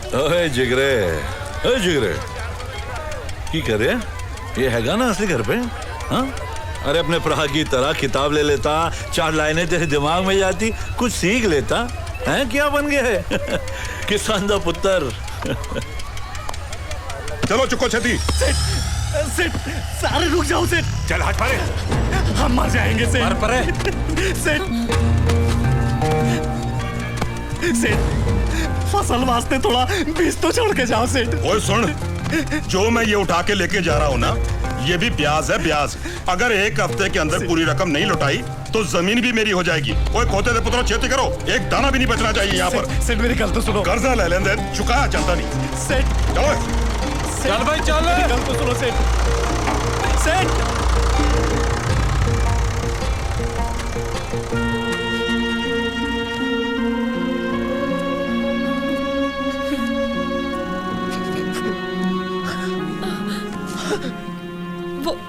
ओए जिगरे, ओए जिगरे, की कर रहे? ये हैगा ना असली घर पे? हाँ? अरे अपने भरा की तरह किताब ले लेता, 4 लाइनें तेरे दिमाग में जाती, कुछ सीख लेता। हैं क्या बन गया है? किसान दा पुत्र। चलो चुको छती। सेठ, सारे रुक जाओ सेठ। चल हाथ मारे। हम मर जाएंगे सेठ। मार परे। सेठ, फसल वास्ते थोड़ा बीज तो छोड़ के जाओ सेठ। ओए सुन, जो मैं ये उठा के लेके जा रहा हूँ ना, ये भी ब्याज है, ब्याज। अगर 1 हफ्ते के अंदर पूरी रकम नहीं लौटाई तो जमीन भी मेरी हो जाएगी। ओए खोते दे पुत्रों, खेती करो, एक दाना भी नहीं बचना चाहिए यहाँ पर। सेठ मेरी गल तो सुनो। कर्जा ले लेंदे, चुकाया चलता नहीं। सेठ चलो चल भाई चल। मेरी गल तो सुनो सेठ। सेठ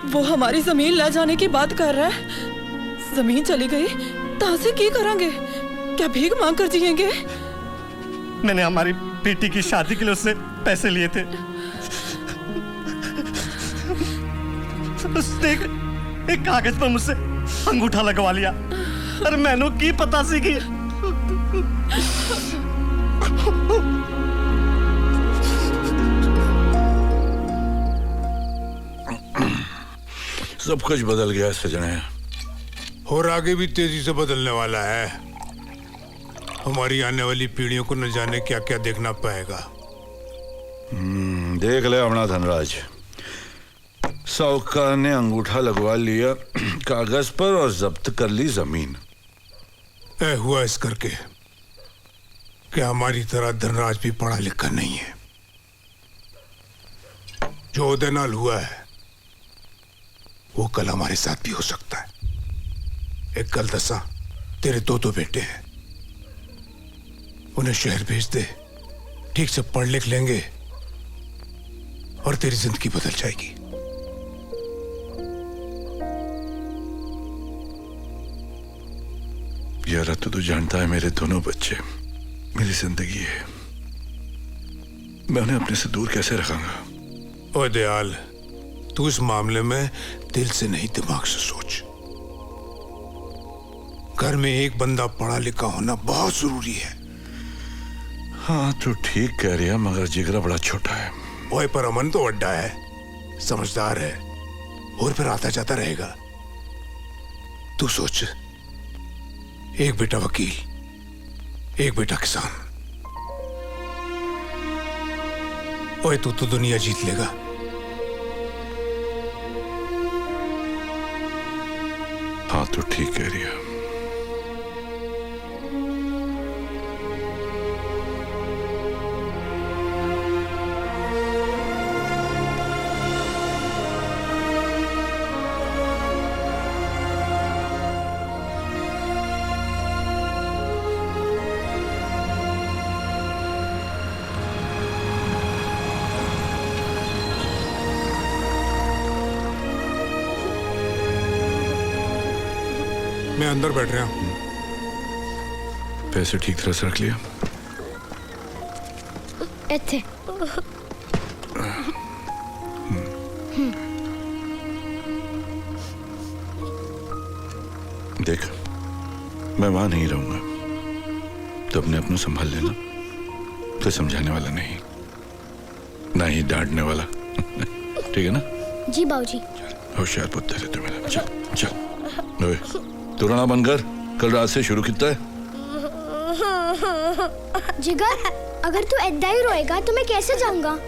वो हमारी जमीन ले जाने की बात कर रहा है। जमीन चली गई तो से की करेंगे? क्या भीख मांग कर जिएंगे? मैंने हमारी बेटी की शादी के लिए उससे पैसे लिए थे। उसने एक कागज पर मुझसे अंगूठा लगवा लिया। अरे मैंने की पता सी कि सब कुछ बदल गया सजने, और आगे भी तेजी से बदलने वाला है। हमारी आने वाली पीढ़ियों को न जाने क्या क्या देखना पाएगा। देख ले अपना धनराज, साहूकार ने अंगूठा लगवा लिया कागज पर और जब्त कर ली जमीन। ऐ हुआ इस करके कि हमारी तरह धनराज भी पढ़ा लिखा नहीं है। जो उदय नाल हुआ है वो कल हमारे साथ भी हो सकता है। एक कल दसा तेरे 2 बेटे हैं, उन्हें शहर भेज दे, ठीक से पढ़ लिख लेंगे और तेरी जिंदगी बदल जाएगी। यार तू तो जानता है मेरे दोनों बच्चे मेरी जिंदगी है, मैं उन्हें अपने से दूर कैसे रखांगा? ओए दयाल, तू इस मामले में दिल से नहीं दिमाग से सोच। घर में एक बंदा पढ़ा लिखा होना बहुत जरूरी है। हाँ तू ठीक कह रही है, मगर जिगरा बड़ा छोटा है। ओए पर अमन तो अड्डा है, समझदार है, और फिर आता जाता रहेगा। तू सोच, एक बेटा वकील, एक बेटा किसान। ओए तू तो दुनिया जीत लेगा। हाँ तू ठीक कह रही है। मैं अंदर बैठ रहा हूं। पैसे ठीक तरह से रख लिया? इत्थे। देख, मैं वहां नहीं रहूंगा तो अपने आप को संभाल लेना। तो समझाने वाला नहीं, ना ही डांटने वाला। ठीक है ना? जी बाबूजी। होशियार पुत्र है तू मेरा। चल चल। ओए तू रोना बंद कर, कल रात से शुरू किया है। जिगर, अगर तू ऐदा ही रोएगा तो मैं कैसे जाऊंगा?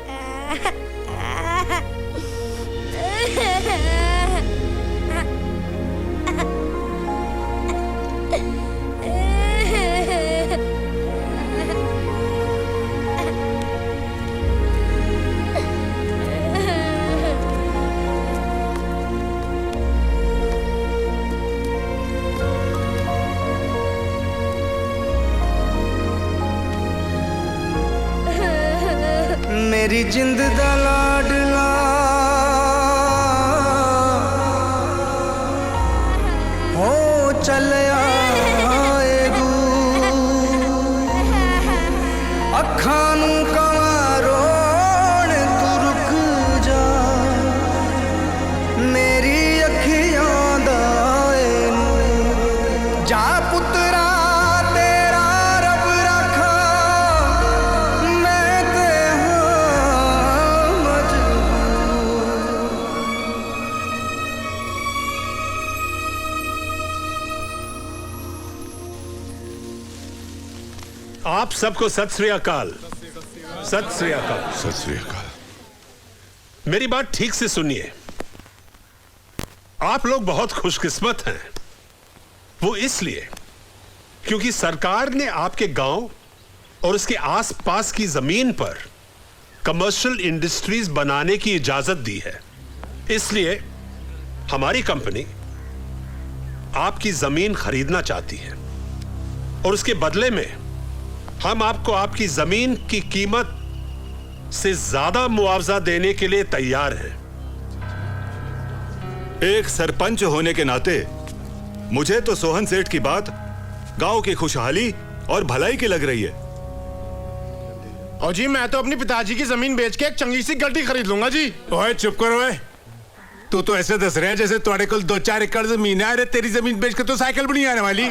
मेरी जिंद दा लाडला हो चलिया अखां नूं कवां आप सबको सत श्री अकाल। सत श्री अकाल। सत श्री अकाल। मेरी बात ठीक से सुनिए। आप लोग बहुत खुशकिस्मत हैं। वो इसलिए क्योंकि सरकार ने आपके गांव और उसके आसपास की जमीन पर कमर्शियल इंडस्ट्रीज बनाने की इजाजत दी है। इसलिए हमारी कंपनी आपकी जमीन खरीदना चाहती है और उसके बदले में हम आपको आपकी जमीन की कीमत से ज्यादा मुआवजा देने के लिए तैयार हैं। एक सरपंच होने के नाते मुझे तो सोहन सेठ की बात गांव की खुशहाली और भलाई की लग रही है। और जी मैं तो अपनी पिताजी की जमीन बेच के एक चंगी सी गड्डी खरीद लूंगा जी। ओए चुप करो। ओए तू तो ऐसे दस रहा है जैसे तुम्हारे को 2-4 एकड़ जमीन है। अरे तेरी जमीन बेच के तो साइकिल भी नहीं आने वाली।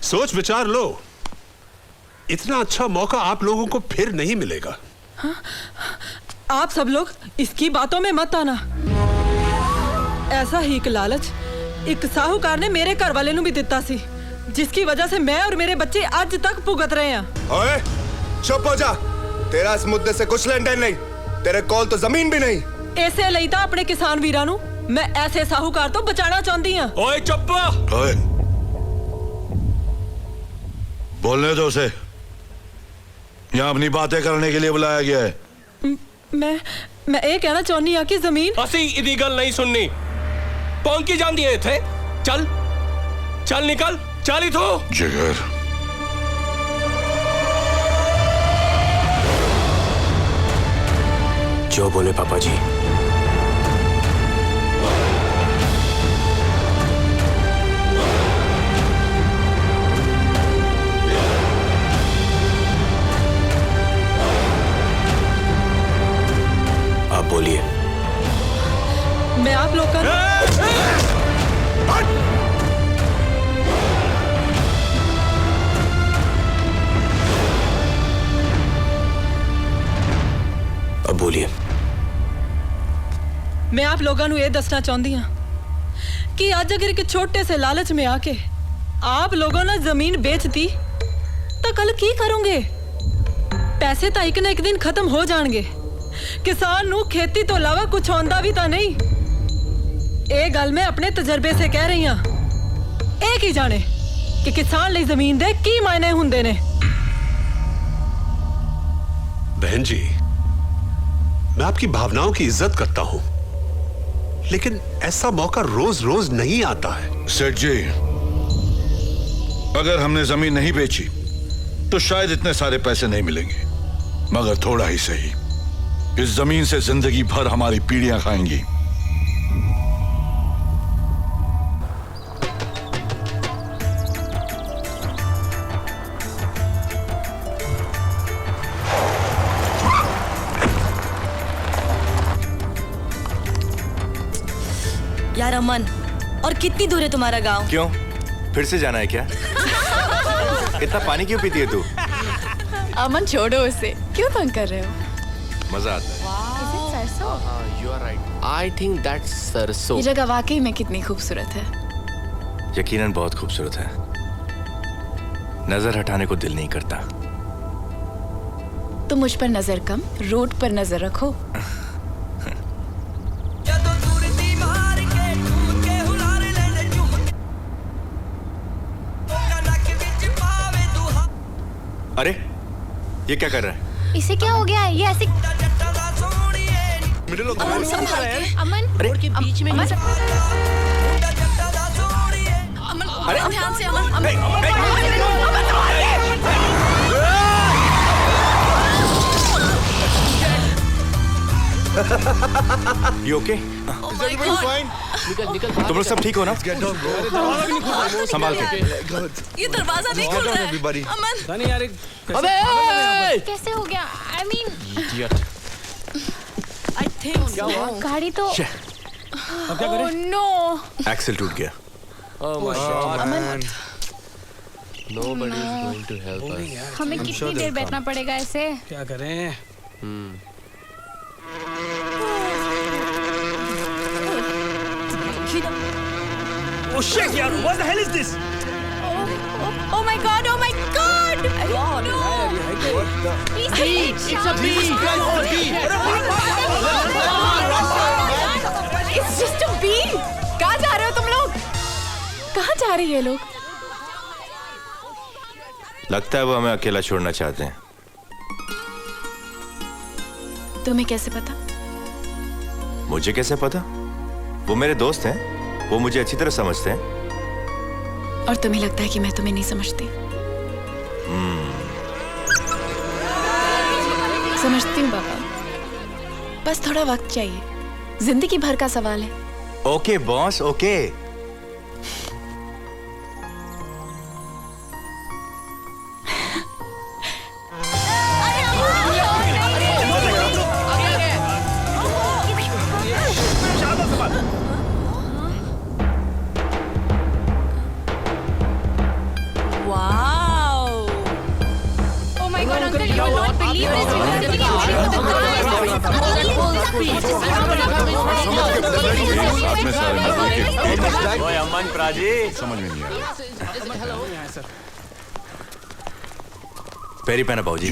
सोच विचार लो। इतना अच्छा मौका आप लोगों को फिर नहीं मिलेगा। हाँ? आप सब लोग इसकी बातों में मत आना। ऐसा ही एक लालच एक साहूकार ने मेरे घर वाले नू भी दिता सी, जिसकी वजह से मैं और मेरे बच्चे आज तक भुगत रहे हैं। ओए चुप हो जा। तेरा इस मुद्दे से कुछ लेन देन नहीं। तेरे कोल तो जमीन भी नहीं। ऐसे ਲਈ ਤਾਂ अपने किसान वीरां नू मैं ऐसे साहूकार तो बचाना चाहती हूं। ओए चुप। ओए बोलने दो उसे। यहाँ अपनी बातें करने के लिए बुलाया गया है। मैं ये कहना चाहनी हां कि जमीन ਅਸੀਂ ਇਹਦੀ ਗੱਲ नहीं सुननी। पौंकी ਜਾਂਦੀ है ਇੱਥੇ। चल चल निकल चल इथों। जिगर जो बोले पापा जी। आप बोलिए। मैं आप लोग का अब बोलिए। मैं आप लोगों को यह दसना चाहती हूँ कि आज अगर एक छोटे से लालच में आके आप लोगों ने जमीन बेच दी तो कल की करोगे? पैसे तो एक ना एक दिन खत्म हो जाएंगे। किसान नू खेती तो अलावा कुछ आंदा भी तो नहीं। ये गल मैं अपने तजर्बे से कह रही हूँ। एक ही जाने कि किसान लिए जमीन दे की मायने हुंदे ने। बहन जी, मैं आपकी भावनाओं की इज्जत करता हूं, लेकिन ऐसा मौका रोज रोज नहीं आता है। सेठ जी, अगर हमने जमीन नहीं बेची तो शायद इतने सारे पैसे नहीं मिलेंगे, मगर थोड़ा ही सही इस जमीन से जिंदगी भर हमारी पीढ़ियां खाएंगी। यार अमन, और कितनी दूर है तुम्हारा गांव? क्यों फिर से जाना है क्या? इतना पानी क्यों पीती है तू? अमन छोड़ो उसे, क्यों तंग कर रहे हो? मजा आता है। You are right. I think that's सरसों। ये जगह वाकई में कितनी खूबसूरत है। यकीनन बहुत खूबसूरत है। नजर हटाने को दिल नहीं करता। तो मुझ पर नजर कम, रोड पर नजर रखो। अरे ये क्या कर रहा है? इसे क्या हो गया है? ये ऐसे अमन संभाल के। अमन रोड के बीच में। अमन ध्यान से। You okay? तुम लोग सब ठीक हो ना? संभाल के। ये दरवाजा नहीं खुल रहा है। अमन अबे कैसे हो गया? I mean I think so। गाड़ी तो अब क्या करें? No। एक्सेल टूट गया। Oh my God। Aman Nobody is going to help us। हमें कितनी देर बैठना पड़ेगा ऐसे? क्या करें? Oh shit, yaar! What the hell is this? Oh my god! Oh my god! No! Please, It's a bee! It's just a bee! कहाँ जा रहे हो तुम लोग? कहाँ जा रहे हैं लोग? लगता है वो हमें अकेला छोड़ना चाहते हैं। तुम्हें कैसे पता? मुझे कैसे पता? वो मेरे दोस्त हैं, वो मुझे अच्छी तरह समझते हैं। और तुम्हें लगता है कि मैं तुम्हें नहीं समझती? समझती हूँ पापा, बस थोड़ा वक्त चाहिए, जिंदगी भर का सवाल है। Okay boss, okay. अमन प्राजी समझ में नहीं आया। पैरी पहना बाबूजी।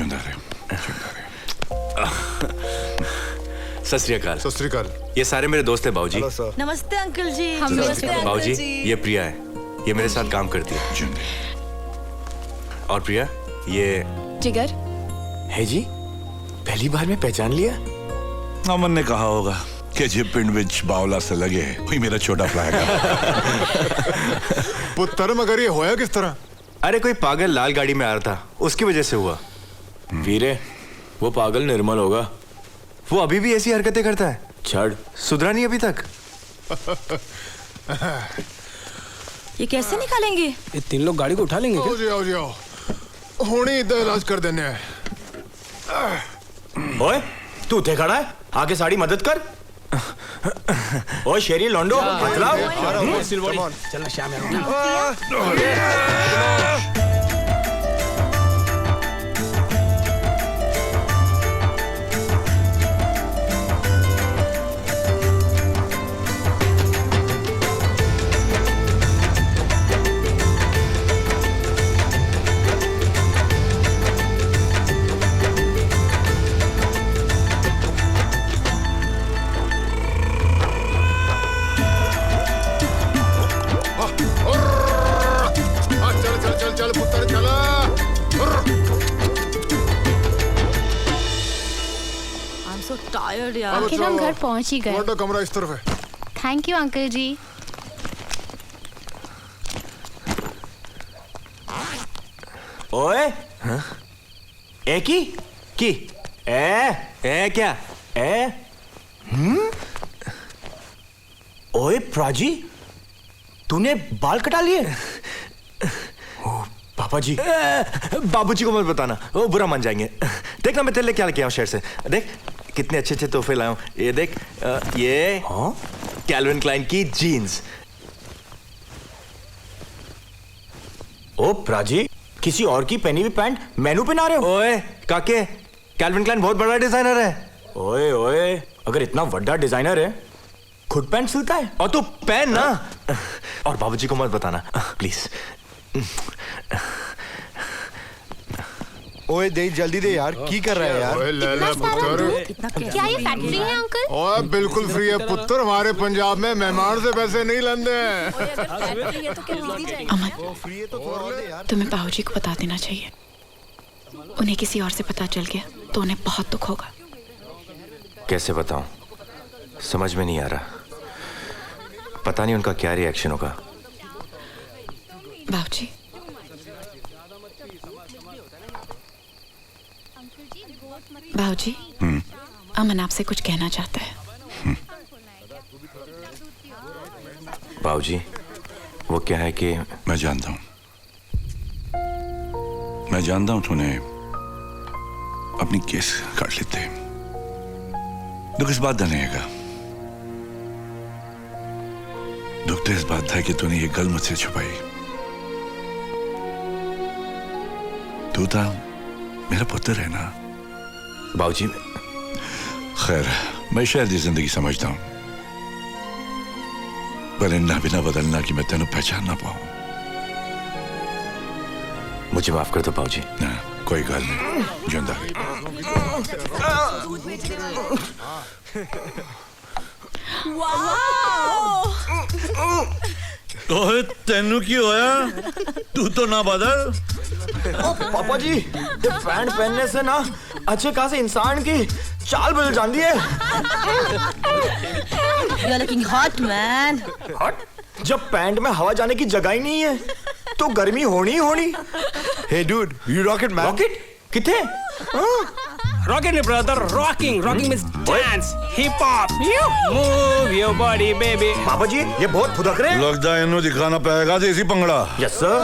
सत श्री अकाल। सत श्री अकाल। ये सारे मेरे दोस्त हैं बाबूजी। नमस्ते अंकल जी। बाबूजी ये प्रिया है, ये मेरे साथ काम करती है। और प्रिया ये जिगर है जी। पहली बार में पहचान लिया। अमन ने कहा होगा कि जे पिंड विच बावला से लगे वही मेरा छोटा फ्लैग है। पुत्र मगर ये होया किस तरह? अरे कोई पागल लाल गाड़ी में आ रहा था, उसकी वजह से हुआ। वीरे वो पागल निर्मल होगा, वो अभी भी ऐसी हरकतें करता है। छड़ सुधरा नहीं अभी तक। ये कैसे निकालेंगे? ये तीन लोग गाड़ी को उठा लेंगे क्या? आओ जी, आओ जी, आओ। होने इधर इलाज कर देने हैं। ओए तू थे खड़ा है, आके साड़ी मदद कर। ओए शेरी लोंडो मतलब चलना शाम में। चल पुत्र चला। I'm so tired यार। आखिर हम घर पहुंच ही गए। तुम्हारा कमरा इस तरफ है। थैंक यू अंकल जी। ओए ए की ए क्या ए ओए प्राजी तूने बाल कटा लिए? पापा जी बाबूजी को मत बताना, वो बुरा मान जाएंगे। देख ना मैं तेरे लिए क्या लेके आया हूँ शहर से। देख कितने अच्छे अच्छे तोहफे लाया हूँ। ये देख ये कैल्विन क्लाइन की जीन्स। ओ प्राजी किसी और की पहनी हुई पैंट मैनू पहना रहे हो? ओए काके कैल्विन क्लाइन बहुत बड़ा डिजाइनर है। ओए ओए अगर इतना बड़ा डिजाइनर है खुद पैंट सिलता है? और तू पहन ना। और बाबूजी को मत बताना प्लीज। ओए दे जल्दी दे यार, की कर रहा है यार? ओए ले ले पुत्र। क्या ये फैक्ट्री है अंकल? ओए बिल्कुल फ्री है पुत्र, हमारे पंजाब में मेहमान से पैसे नहीं लेंदे। अमन तुम्हें बाबूजी को बता देना चाहिए, उन्हें किसी और से पता चल गया तो उन्हें बहुत दुख होगा। कैसे बताऊं, समझ में नहीं आ रहा। पता नहीं उनका क्या रिएक्शन होगा। बाबूजी बाबूजी अमन आपसे कुछ कहना चाहता है। बाबूजी वो क्या है कि मैं जानता हूं तूने अपनी केस काट लेते। दुख इस बात का नहीं है, दुख तो इस बात था कि तूने ये गल मुझसे छुपाई। तू था मेरा पुत्र है ना बाबूजी। खैर मैं शहर की जिंदगी समझता हूं, पर इन्ना भी ना बदलना कि मैं तेन पहचान ना पाऊं। मुझे माफ कर दो पाऊजी। ना कोई गल नहीं, जिंदा रही। ओए तेनू की होया? तू तो ना बदल। ओ पापा जी, ये पैंट पहनने से ना अच्छे खासे इंसान की चाल बदल जाती है। You are looking hot, man. हट? जब पैंट में हवा जाने की जगह ही नहीं है तो गर्मी होनी ही होनी। Hey dude, you rocket man. Rocket किथे? Rocking, brother, rocking. Rocking means dance, hip hop. Move your body, baby. पापा जी, ये बहुत फुदक रहे हैं। लगता है इन्हों दिखाना पड़ेगा देसी पंगड़ा। Yes sir.